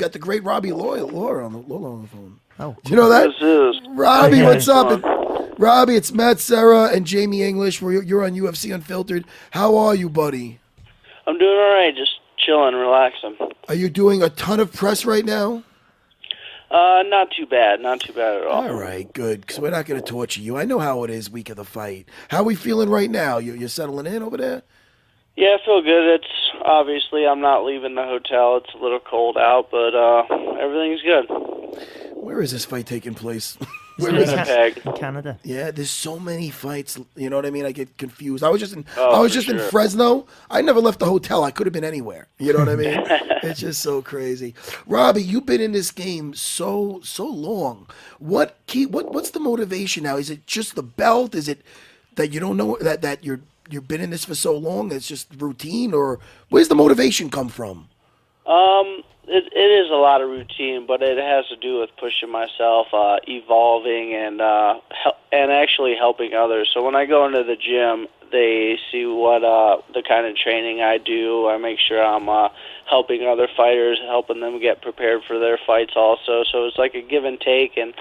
got the great Robbie Lawler on the phone. Oh, do you know that? This is Robbie, what's up? fun. Robbie, it's Matt Serra and Jamie English. You're on UFC Unfiltered. How are you, buddy? I'm doing all right, just chilling, relaxing. Are you doing a ton of press right now? Not too bad at all. All right, good, because we're not going to torture you. I know how it is week of the fight. How are we feeling right now? You're settling in over there? Yeah, I feel good. It's obviously I'm not leaving the hotel. It's a little cold out, but everything's good. Where is this fight taking place? Isn't Where it is it? Winnipeg. in Canada? Yeah, there's so many fights. You know what I mean? I get confused. I was just in Oh, in for sure. Fresno. I never left the hotel. I could have been anywhere. You know what I mean? It's just so crazy. Robbie, you've been in this game so long. What's the motivation now? Is it just the belt? Is it that you don't know that you've been in this for so long? It's just routine, or where's the motivation come from? It is a lot of routine, but it has to do with pushing myself, evolving, and actually helping others. So when I go into the gym, they see what the kind of training I do. I make sure I'm helping other fighters, helping them get prepared for their fights also. So it's like a give and take, and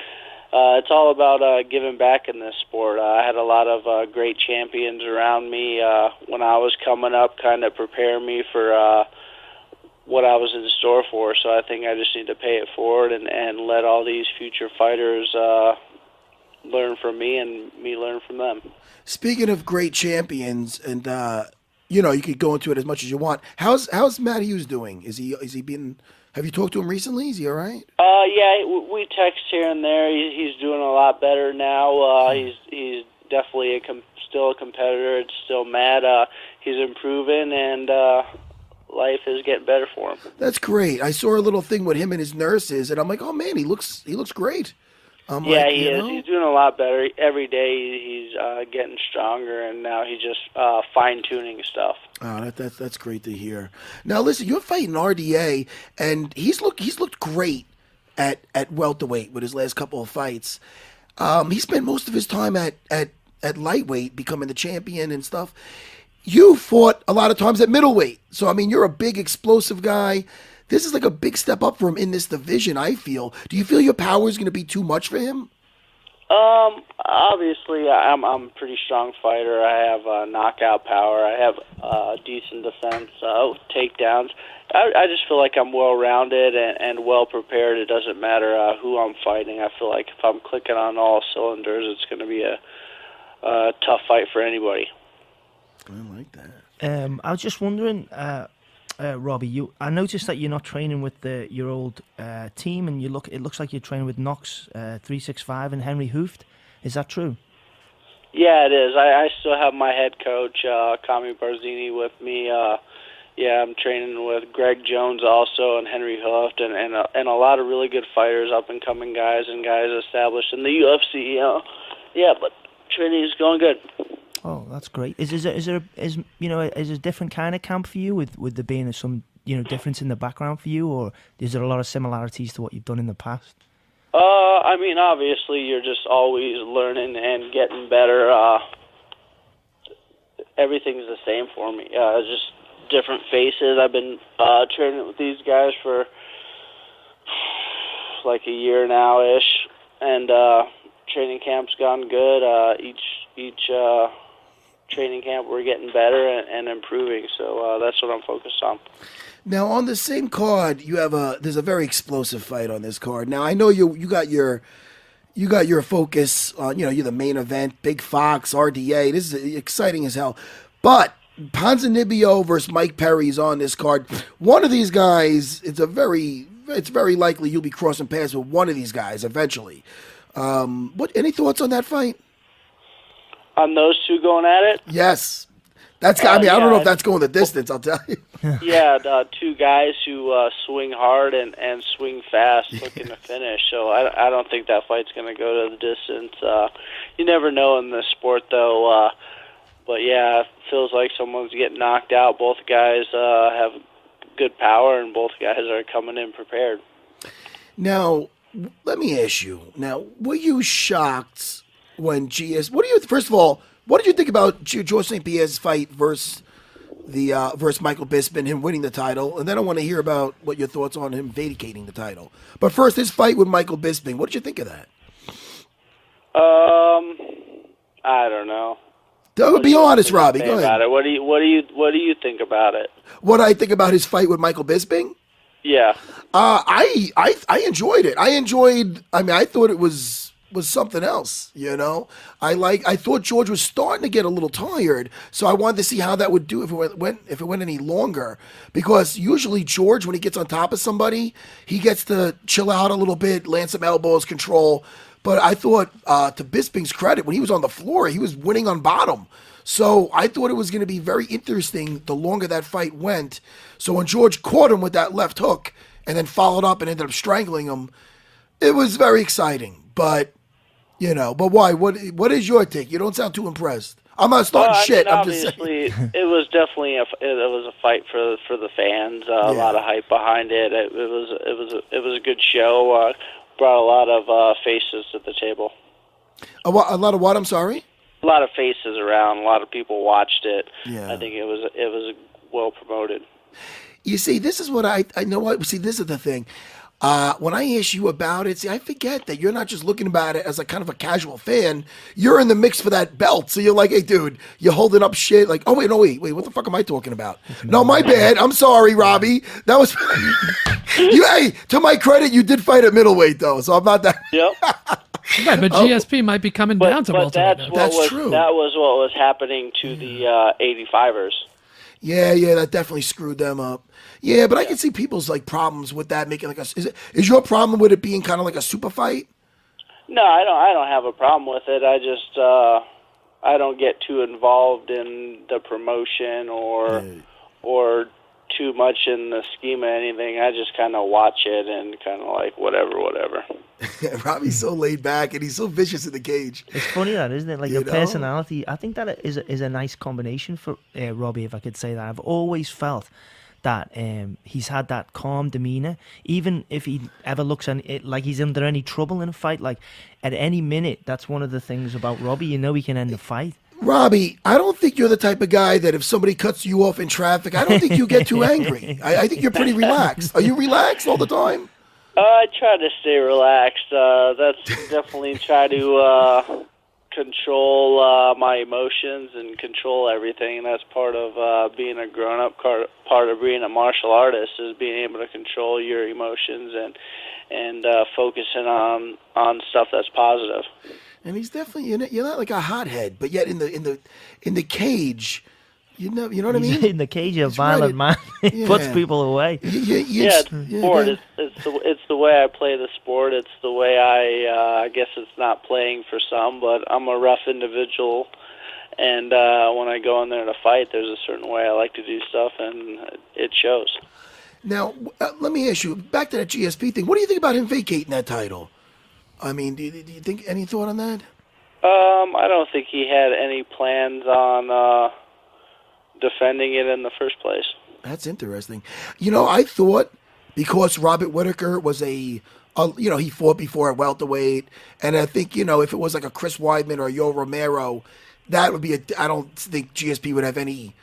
it's all about giving back in this sport. I had a lot of great champions around me when I was coming up, kind of prepare me for what I was in store for. So I think I just need to pay it forward and let all these future fighters learn from me and me learn from them. Speaking of great champions, and you could go into it as much as you want. How's Matt Hughes doing? Is he been? Have you talked to him recently? Is he all right? Yeah, we text here and there. He's doing a lot better now. He's definitely still a competitor. It's still mad. He's improving, and life is getting better for him. That's great. I saw a little thing with him and his nurses, and I'm like, oh man, he looks great. Yeah, he is. He's doing a lot better. Every day he's getting stronger, and now he's just fine-tuning stuff. Oh, that's great to hear. Now, listen, you're fighting RDA, and he's looked great at welterweight with his last couple of fights. He spent most of his time at lightweight, becoming the champion and stuff. You fought a lot of times at middleweight, so I mean, you're a big, explosive guy. This is like a big step up for him in this division, I feel. Do you feel your power is going to be too much for him? Obviously, I'm a pretty strong fighter. I have knockout power. I have decent defense, takedowns. I just feel like I'm well-rounded and well-prepared. It doesn't matter who I'm fighting. I feel like if I'm clicking on all cylinders, it's going to be a tough fight for anybody. I like that. I was just wondering, Robbie, I noticed that you're not training with your old team, and it looks like you're training with Knox 365 and Henry Hooft. Is that true? Yeah, it is. I still have my head coach, Kami Barzini, with me. I'm training with Greg Jones also and Henry Hooft and a lot of really good fighters, up-and-coming guys and guys established in the UFC. But training is going good. Oh, that's great. Is there a different kind of camp for you with there being some difference in the background for you, or is there a lot of similarities to what you've done in the past? I mean, obviously, you're just always learning and getting better. Everything's the same for me. Just different faces. I've been training with these guys for like a year now-ish, and training camp's gone good. Each training camp, we're getting better and improving. So that's what I'm focused on. Now, on the same card, there's a very explosive fight on this card. Now, I know you got your focus on, you're the main event, Big Fox, RDA. This is exciting as hell. But Ponzinibbio versus Mike Perry is on this card. One of these guys, it's very likely you'll be crossing paths with one of these guys eventually. Any thoughts on that fight? On those two going at it? Yes. I don't know if that's going the distance, I'll tell you. Two guys who swing hard and swing fast, looking to finish. So I don't think that fight's going to go to the distance. You never know in this sport, though. But yeah, it feels like someone's getting knocked out. Both guys have good power, and both guys are coming in prepared. Now, let me ask you. Now, were you shocked when first of all, what did you think about George St. Pierre's fight versus the versus Michael Bisping, him winning the title, and then I want to hear about what your thoughts on him vacating the title. But first, his fight with Michael Bisping. What did you think of that? I don't know. Be honest, Robbie. Go ahead. What do you think about it? What I think about his fight with Michael Bisping? Yeah. I enjoyed it. I thought it was something else, you know. I thought George was starting to get a little tired, so I wanted to see how that would do if it went any longer. Because usually George, when he gets on top of somebody, he gets to chill out a little bit, land some elbows, control. But I thought, to Bisping's credit, when he was on the floor, he was winning on bottom. So I thought it was going to be very interesting the longer that fight went. So when George caught him with that left hook and then followed up and ended up strangling him, it was very exciting. But, you know, but why? What is your take? You don't sound too impressed. I'm not starting shit. I'm just saying. Obviously, it was definitely a fight for the fans. A lot of hype behind it. It was a good show. Brought a lot of faces to the table. A lot of what? I'm sorry? A lot of faces around. A lot of people watched it. Yeah. I think it was well promoted. You see, this is what I know. What see, this is the thing. When I ask you about it, see, I forget that you're not just looking about it as a kind of a casual fan. You're in the mix for that belt. So you're like, hey, dude, you're holding up shit. Like, oh, wait, what the fuck am I talking about? No, my bad. I'm sorry, Robbie. That was hey, to my credit, you did fight at middleweight, though. So I'm not that. Yep. Right, but GSP might be coming down to welterweight. That's true. That was what was happening to the 85ers. Yeah, that definitely screwed them up. Yeah, but I can see people's like problems with that making like is your problem with it being kind of like a super fight? No, I don't have a problem with it. I just I don't get too involved in the promotion or too much in the scheme of anything. I just kind of watch it and kind of like whatever. Robbie's so laid back and he's so vicious in the cage. It's funny that, isn't it? Like your personality. I think that is a nice combination for Robbie, if I could say that. I've always felt that he's had that calm demeanor, even if he ever looks like he's under any trouble in a fight. Like at any minute, that's one of the things about Robbie. You know, he can end the fight. Robbie, I don't think you're the type of guy that if somebody cuts you off in traffic, I don't think you get too angry. I think you're pretty relaxed. Are you relaxed all the time? I try to stay relaxed. That's definitely try to control my emotions and control everything. That's part of being a grown-up. Part of being a martial artist is being able to control your emotions and focusing on stuff that's positive. And he's definitely you're not like a hothead, but yet in the cage, you know what I mean. In the cage, a violent man puts people away. It's sport. It's the way I play the sport. It's the way I guess it's not playing for some, but I'm a rough individual, and when I go in there to fight, there's a certain way I like to do stuff, and it shows. Now, let me ask you back to that GSP thing. What do you think about him vacating that title? I mean, do you think any thought on that? I don't think he had any plans on defending it in the first place. That's interesting. You know, I thought because Robert Whittaker was he fought before at welterweight, and I think, you know, if it was like a Chris Weidman or Yo Romero, that would be I don't think GSP would have any.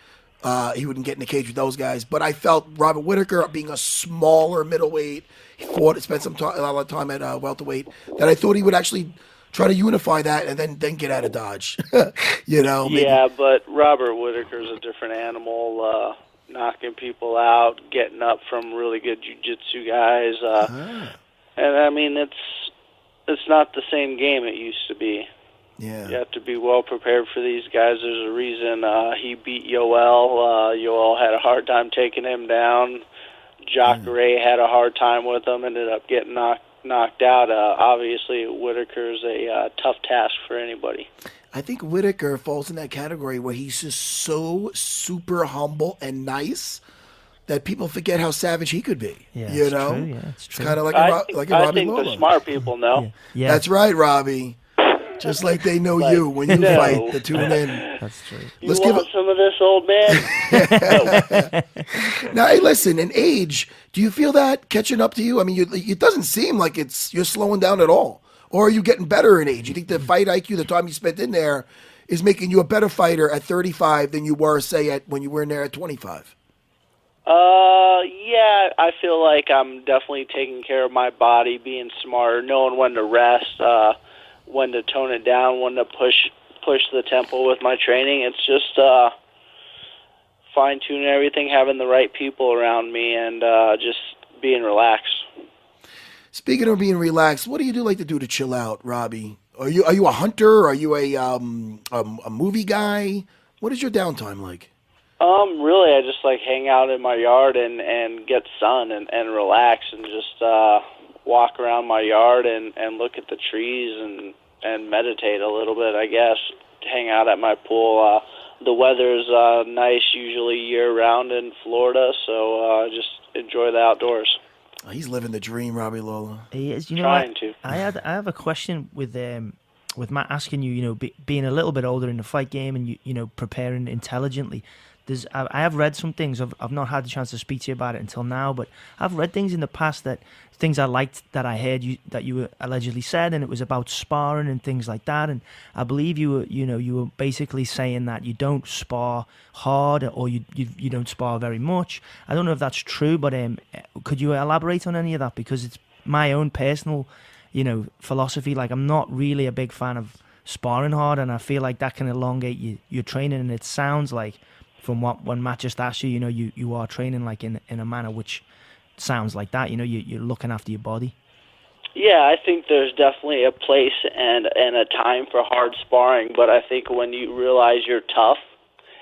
He wouldn't get in the cage with those guys. But I felt Robert Whittaker being a smaller middleweight, he spent a lot of time at welterweight, that I thought he would actually try to unify that and then get out of Dodge. You know? Maybe. Yeah, but Robert Whittaker's a different animal, knocking people out, getting up from really good jiu-jitsu guys. And, I mean, it's not the same game it used to be. Yeah. You have to be well prepared for these guys. There's a reason he beat Yoel. Yoel had a hard time taking him down. Jacare had a hard time with him, ended up getting knocked out. Obviously, Whittaker's a tough task for anybody. I think Whittaker falls in that category where he's just so super humble and nice that people forget how savage he could be. Yeah, you know? True, yeah, it's true. It's kind of like a Robbie I think Lawler. the smart people know. Yeah. That's right, Robbie. Just like they know you when you fight to tune in. That's true. Let's give some of this, old man? Now, hey, listen, in age, do you feel that catching up to you? I mean, it doesn't seem like you're slowing down at all. Or are you getting better in age? You think the fight IQ, the time you spent in there, is making you a better fighter at 35 than you were, say, when you were in there at 25? Yeah, I feel like I'm definitely taking care of my body, being smarter, knowing when to rest, when to tone it down, when to push the tempo with my training. It's just fine-tuning everything, having the right people around me, and just being relaxed. Speaking of being relaxed, what do you like to do to chill out, Robbie? Are you a hunter? Are you a movie guy? What is your downtime like? Really, I just like hang out in my yard and get sun and relax and just walk around my yard and look at the trees and meditate a little bit, I guess. Hang out at my pool. The weather's nice usually year-round in Florida, so just enjoy the outdoors. Oh, he's living the dream, Robbie Lawler. He is. You know, Trying to. I have a question with Matt asking you, being a little bit older in the fight game and you preparing intelligently. I have read some things. I've not had the chance to speak to you about it until now, but I've read things in the past that things I liked that I heard that you allegedly said, and it was about sparring and things like that. And I believe you were basically saying that you don't spar hard or you don't spar very much. I don't know if that's true, but could you elaborate on any of that? Because it's my own personal philosophy. Like, I'm not really a big fan of sparring hard, and I feel like that can elongate your training. And it sounds like, from when Matt just asked you, you are training like in a manner which sounds like that. You're looking after your body. Yeah, I think there's definitely a place and a time for hard sparring, but I think when you realize you're tough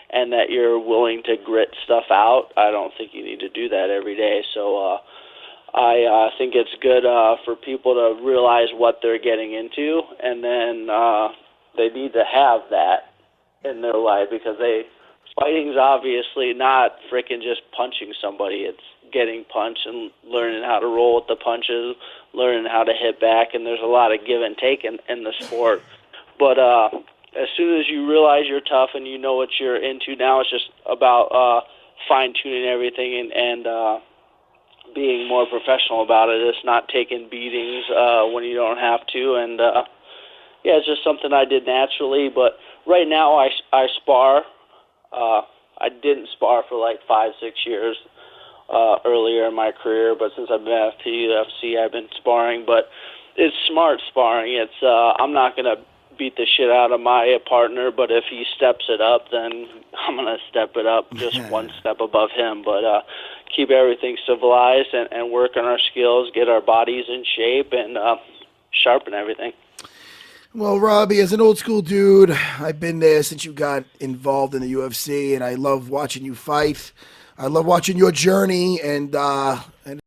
and that you're willing to grit stuff out, I don't think you need to do that every day. So I think it's good for people to realize what they're getting into, and then they need to have that in their life, because fighting's obviously not freaking just punching somebody. It's getting punched and learning how to roll with the punches, learning how to hit back, and there's a lot of give and take in the sport. But as soon as you realize you're tough and you know what you're into, now it's just about fine-tuning everything and being more professional about it. It's not taking beatings when you don't have to. And, yeah, it's just something I did naturally. But right now I spar. I didn't spar for like 5-6 years earlier in my career, but since I've been at the UFC, I've been sparring. But it's smart sparring. It's I'm not going to beat the shit out of my partner, but if he steps it up, then I'm going to step it up just one step above him. But keep everything civilized and work on our skills, get our bodies in shape, and sharpen everything. Well, Robbie, as an old school dude, I've been there since you got involved in the UFC, and I love watching you fight. I love watching your journey, and